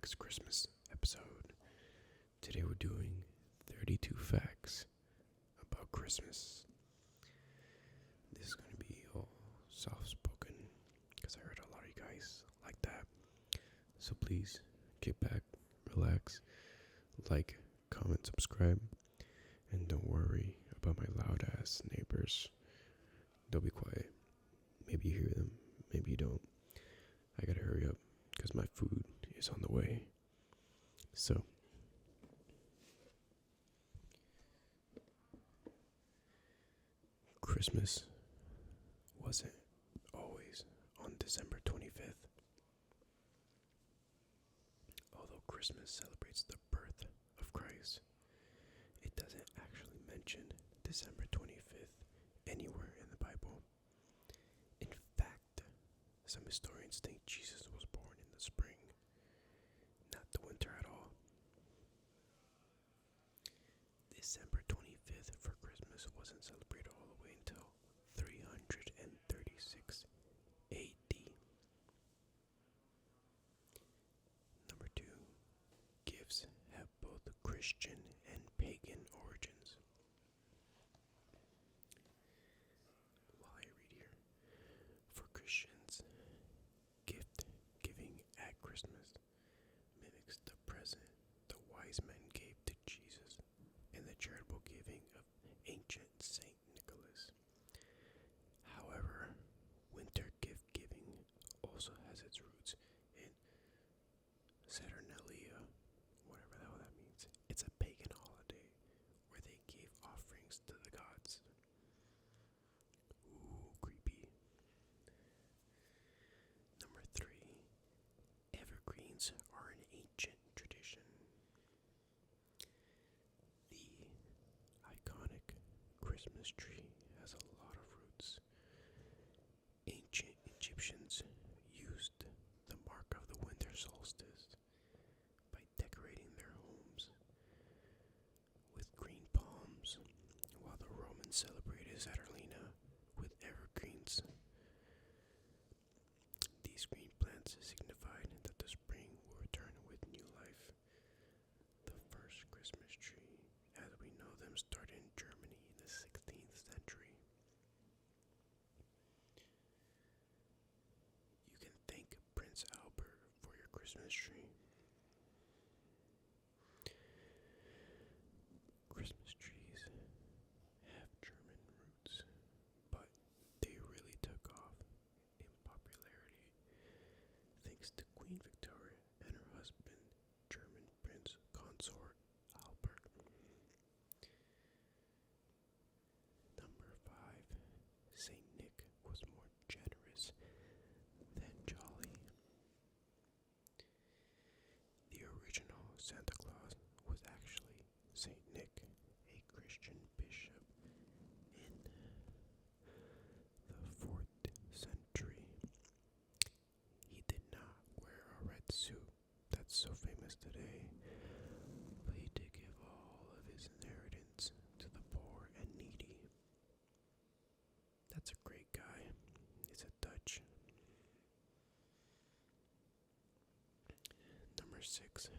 next Christmas episode. Today we're doing 32 facts about Christmas. This is going to be all soft-spoken because I heard a lot of you guys like that. So please kick back, relax, like, comment, subscribe, and don't worry about my loud-ass neighbors. They'll be quiet. Maybe you hear them, maybe you don't. I gotta hurry up because my food is on the way. So, Christmas wasn't always on December 25th. Although Christmas celebrates the birth of Christ, it doesn't actually mention December 25th anywhere in the Bible. In fact, some historians think Jesus was born in the spring, not the winter at all. December 25th for Christmas wasn't celebrated all the way until 336 AD. Number 2, gifts have both Christian and pagan origins. While I read here, for Christians, gift giving at Christmas mimics the present the wise men gave to Jesus and the charitable giving of ancient Saint Nicholas. However, winter gift giving also has its roots in Saturnalia, whatever the hell that means. It's a pagan holiday where they gave offerings to the gods. Ooh, creepy. Number 3, evergreens are an ancient tradition. The iconic Christmas tree has a lot of roots. Ancient Egyptians used the mark of the winter solstice by decorating their homes with green palms, while the Romans celebrated Saturnalia with evergreens. These green plants signified that the spring will return with new life. The first Christmas tree, as we know them, started in Germany in the 16th century. You can thank Prince Albert for your Christmas tree. Christmas trees have German roots, but they really took off in popularity thanks to Queen Victoria and her husband, German Prince Consort Albert. Number 5, Saint Nick was more generous than jolly. The original Santa Claus was actually Saint Nick, a Christian bishop in the 4th century. He did not wear a red suit that's so famous today, but he did give all of his inheritance to the poor and needy. That's a great guy. He's a Dutch. Number 6,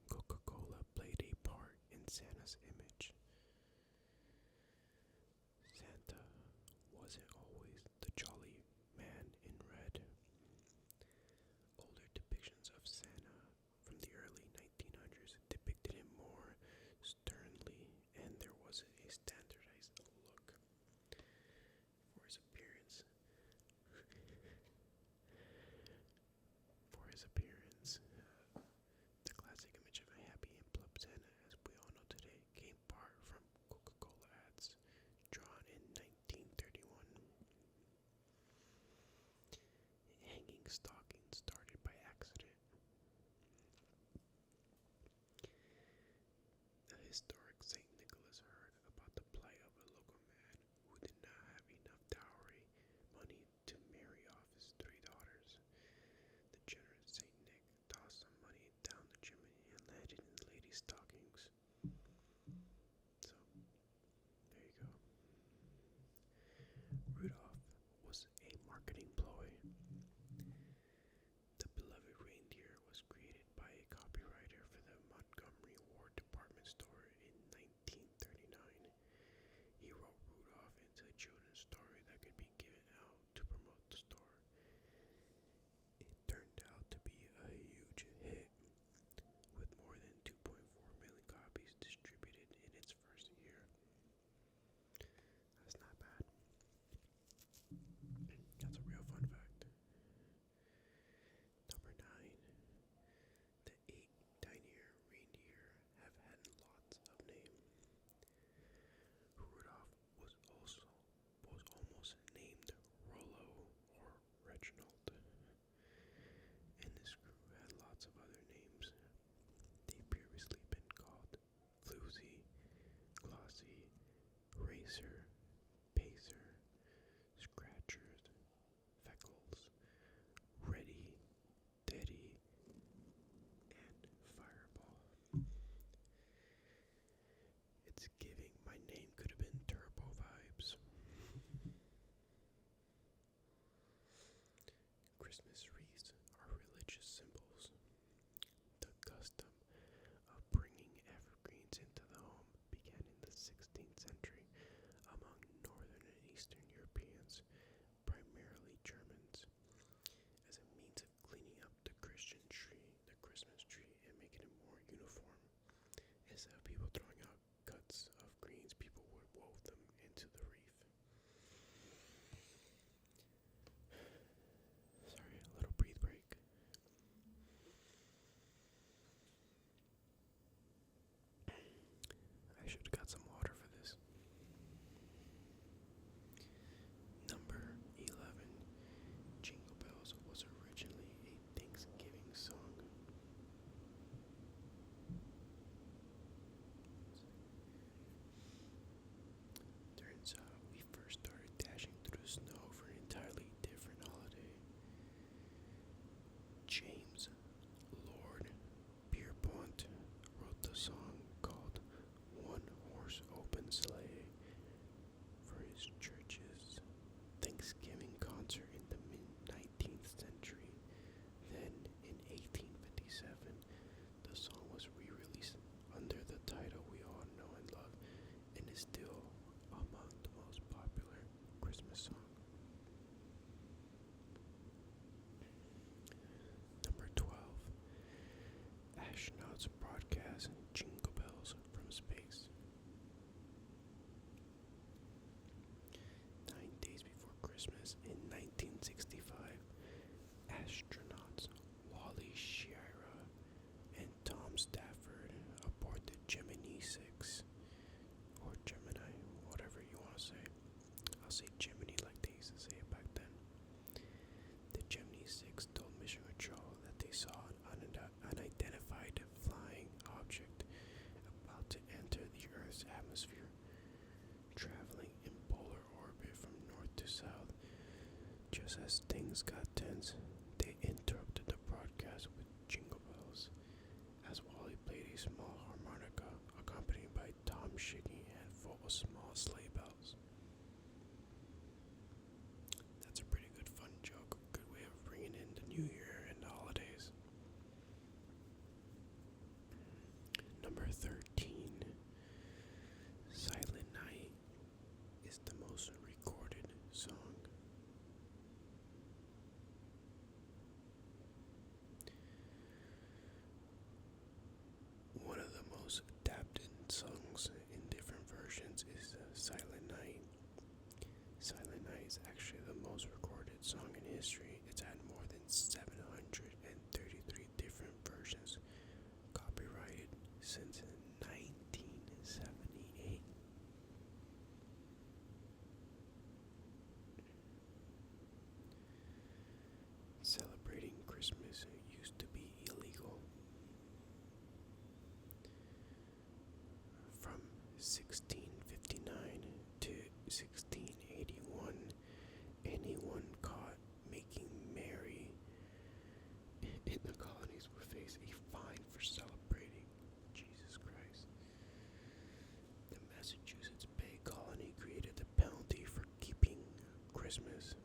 Coca-Cola played a part in Santa's image. Santa wasn't always the jolly man in red. Older depictions of Santa from the early 1900s depicted him more sternly, and there wasn't a standardized look for his appearance. Scouts broadcast jingle bells from space. 9 days before Christmas in 1965, astronauts Wally Schirra and Tom Stafford aboard the Gemini 6, or Gemini, whatever you want to say. I'll say Gemini like they used to say it back then. The Gemini 6 told Mission Control that they saw an unidentified flying object about to enter the Earth's atmosphere, traveling in polar orbit from north to south. Just as things got tense, they interrupted the broadcast with jingle bells, as Wally played a small harmonica accompanied by Tom shaking a handful of small sleigh bells. That's a pretty good fun joke, good way of bringing in the new year and the holidays. Number 13. Silent Night is the most recorded song. One of the most adapted songs in different versions is Silent Night. Silent Night is actually the most recorded song in history. It's had more than 733 different versions copyrighted since 1978. Celebrating Christmas used to be illegal. From 1659 to 1681, anyone caught making merry in the colonies would face a fine for celebrating. Jesus Christ. The Massachusetts Bay Colony created the penalty for keeping Christmas.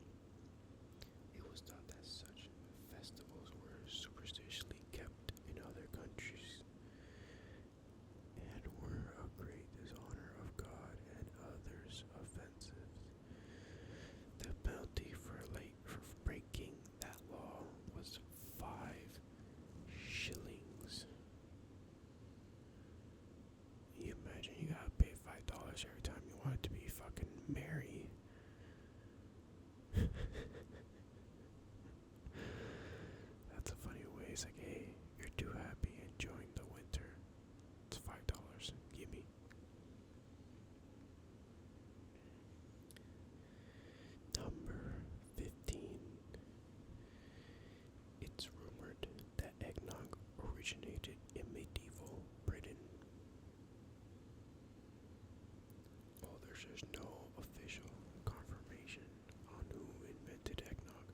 It was thought that such festivals were superstitiously kept in other countries and were a great dishonor of God and others offensive. The penalty for breaking that law was 5 shillings. You imagine you gotta pay $5 every time you want it to be fucking merry. That's a funny way. It's like, hey, you're too happy enjoying the winter. It's $5. Gimme. Number 15. It's rumored that eggnog originated in medieval Britain. While there's just no official confirmation on who invented eggnog,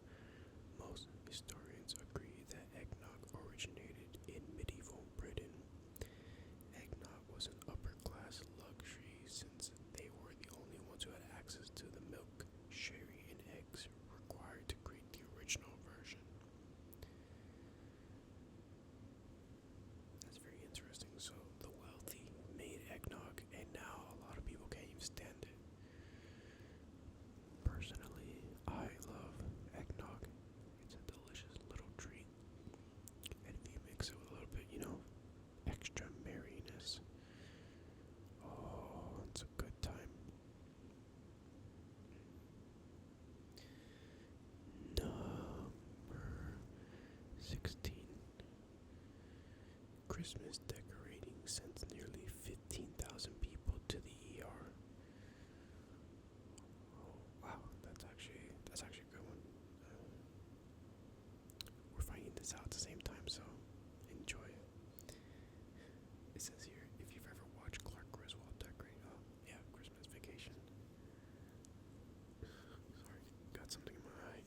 most historians agree that eggnog originated in medieval Britain. Eggnog was an upper-class luxury since they were the only ones who had access to the milk, sherry, and eggs required to create the original version. That's very interesting. So the wealthy made eggnog, and now a lot of people can't even stand it. Personally, I love eggnog. It's a delicious little treat. And if you mix it with a little bit, extra merriness, oh, it's a good time. Number 16. Christmas decorating sends nearly 15,000 people to the ER. Oh, wow, that's actually a good one. We're finding this out at the same time, so enjoy it. It says here, if you've ever watched Clark Griswold decorate, Christmas Vacation. Sorry, got something in my eye.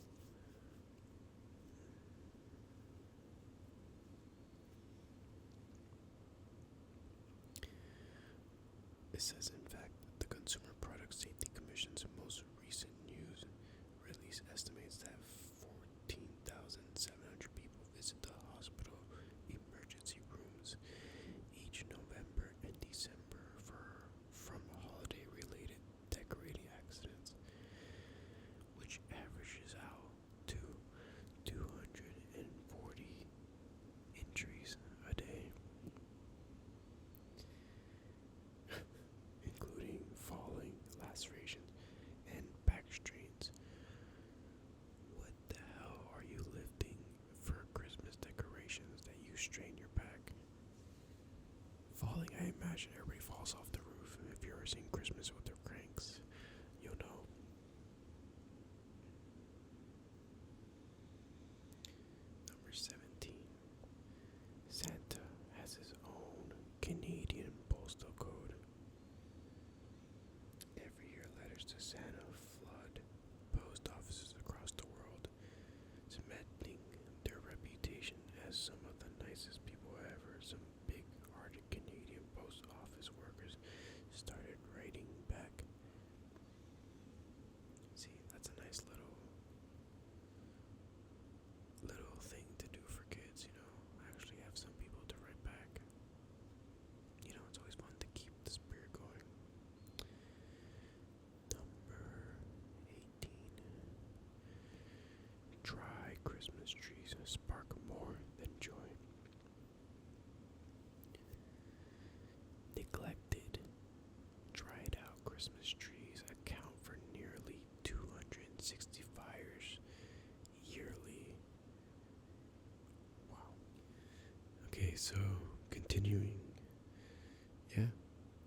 It says, in fact, the Consumer Product Safety Commission's most recent news release estimates that 14,700 people visit the hospital emergency rooms each November and December from holiday-related decorating accidents, which averages out to 240 injuries a day. falling, I imagine everybody falls off the roof. If you've ever seen Christmas with their cranks, you'll know. Number 17. Santa has his own Canadian postal code. Every year, letters to Santa flood post offices across the world, cementing their reputation as some of the nicest people ever. Some big-hearted Canadian post office workers started writing back. See, that's a nice little thing to do for kids, Actually have some people to write back. It's always fun to keep the spirit going. Number 18. Dry Christmas trees spark more than joy. Neglected, dried out Christmas trees account for nearly 260 fires yearly. Wow. Okay, so continuing. Yeah,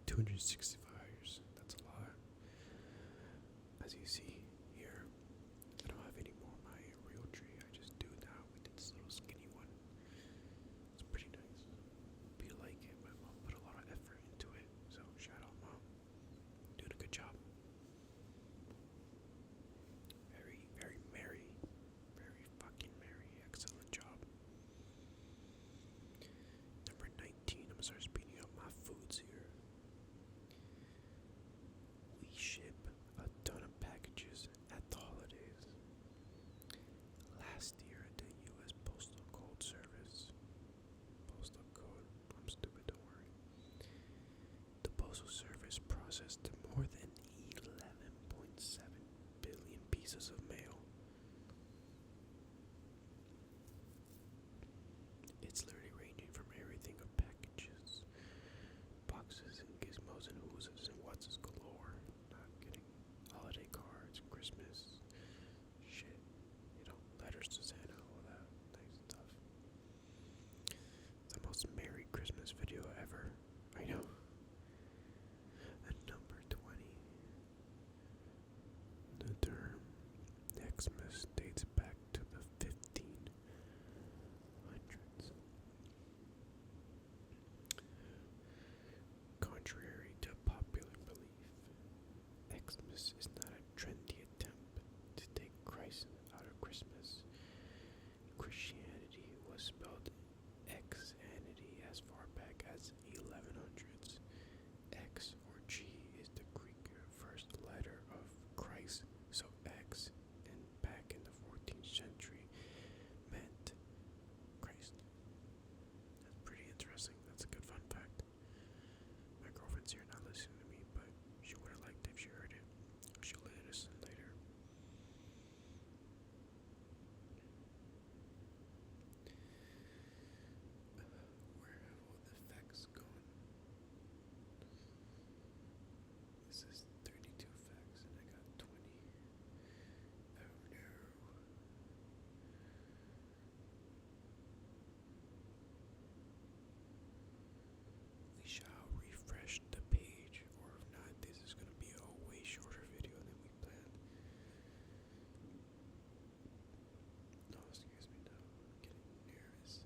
260 fires. That's a lot. As you see here, I don't have any more of my real tree. I just do now. We did this little skinny one. It's pretty nice. Hope you like it. My mom put a lot of effort into it. So shout out, Mom. Doing a good job. Very, very merry. Very fucking merry. Excellent job. Number 19. I'm gonna start speeding up my foods here. We ship a ton of packages at the holidays. Last year, the U.S. Postal Code Service. Postal Code. I'm stupid, don't worry. The Postal Service processed more than 11.7 billion pieces of mail. It's literally ranging from everything of packages, boxes and gizmos and whoozes and what's galore. Not kidding. Holiday cards, Christmas, shit, letters to Santa, all that nice stuff. The most Merry Christmas video ever. I know. And number 20. The term Xmas dates back to the 1500s. Contrary to popular belief, Xmas is not a trendy attempt to take Christ out of Christmas. Christianity was spelled Xanity as far back as 1100s. X or G is the Greek first letter of Christ, so X, and back in the 14th century, meant Christ. That's pretty interesting. That's a good fun fact. My girlfriend's here not listening to me, but she would have liked it if she heard it. She'll listen later. Where have all the facts gone? This is 32 facts and I got 20. Oh no. We shall refresh the page, or if not, this is going to be a way shorter video than we planned. No, excuse me, no, I'm getting nervous.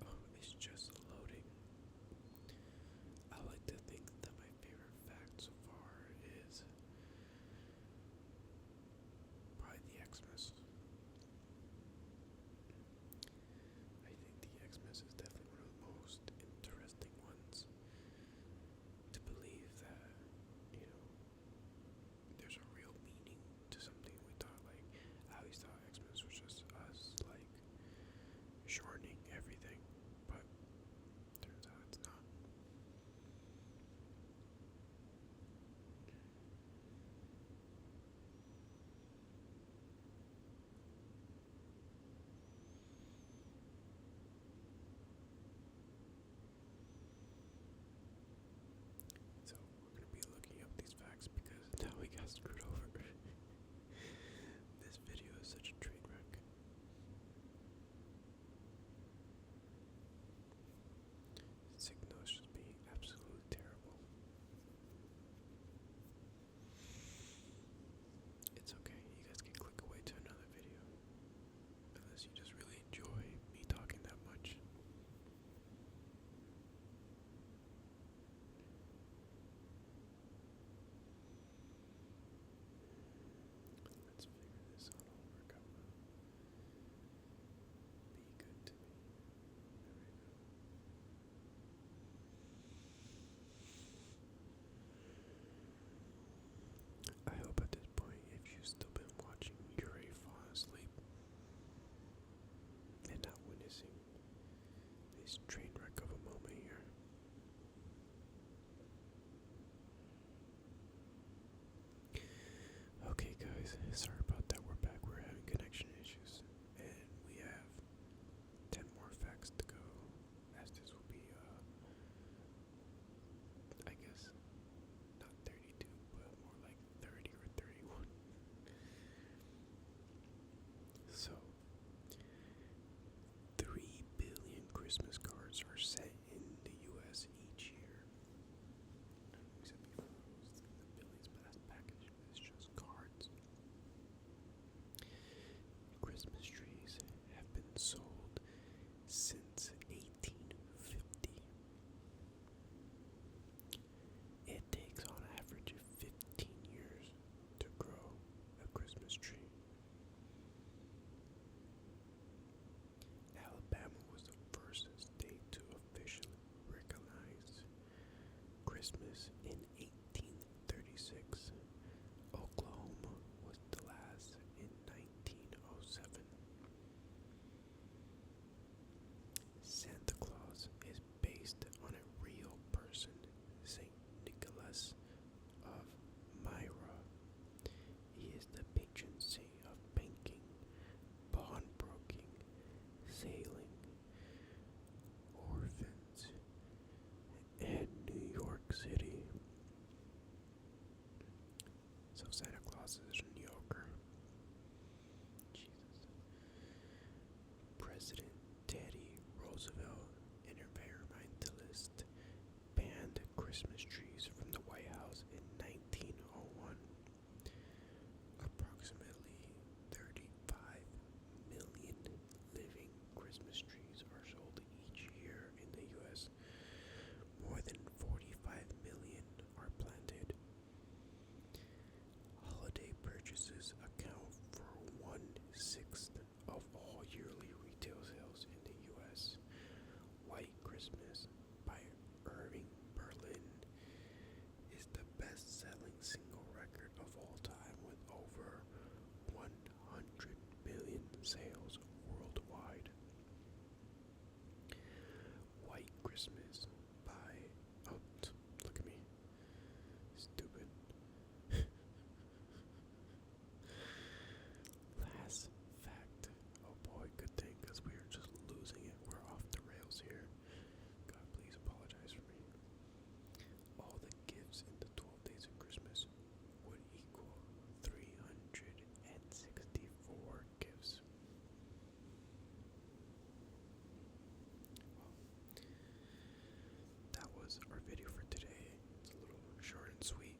Oh, it's just loading. I like to think Christmas cards are sent in the U.S. each year. We said before, it's the billions past package, but it's just cards. Christmas trees have been sold since 1850. It takes on average 15 years to grow a Christmas tree. Alabama was the first state to officially recognize Christmas in 1836. Oklahoma was the last in 1907. Santa Claus is based on a real person, Saint Nicholas of Myra. He is the patron saint of banking, pawnbroking, sailing, orphans, and New York City. So Santa Claus is a New Yorker. Jesus. President Teddy Roosevelt, an environmentalist, banned Christmas trees from the White House in 1901. Approximately 35 million living Christmas trees are sold each year in the U.S. More than 45 million are planted. Holiday purchases account for 1/6 of all yearly retail sales in the U.S. White Christmas by Irving Berlin is the best-selling single record of all time with over 100 million sales worldwide. White Christmas by... Oh, look at me. Stupid. Last fact. Oh boy, good thing, because we are just losing it. We're off the rails here. God, please apologize for me. All the gifts in the 12 days of Christmas would equal 364 gifts. Well, that was our video for today. It's a little short and sweet.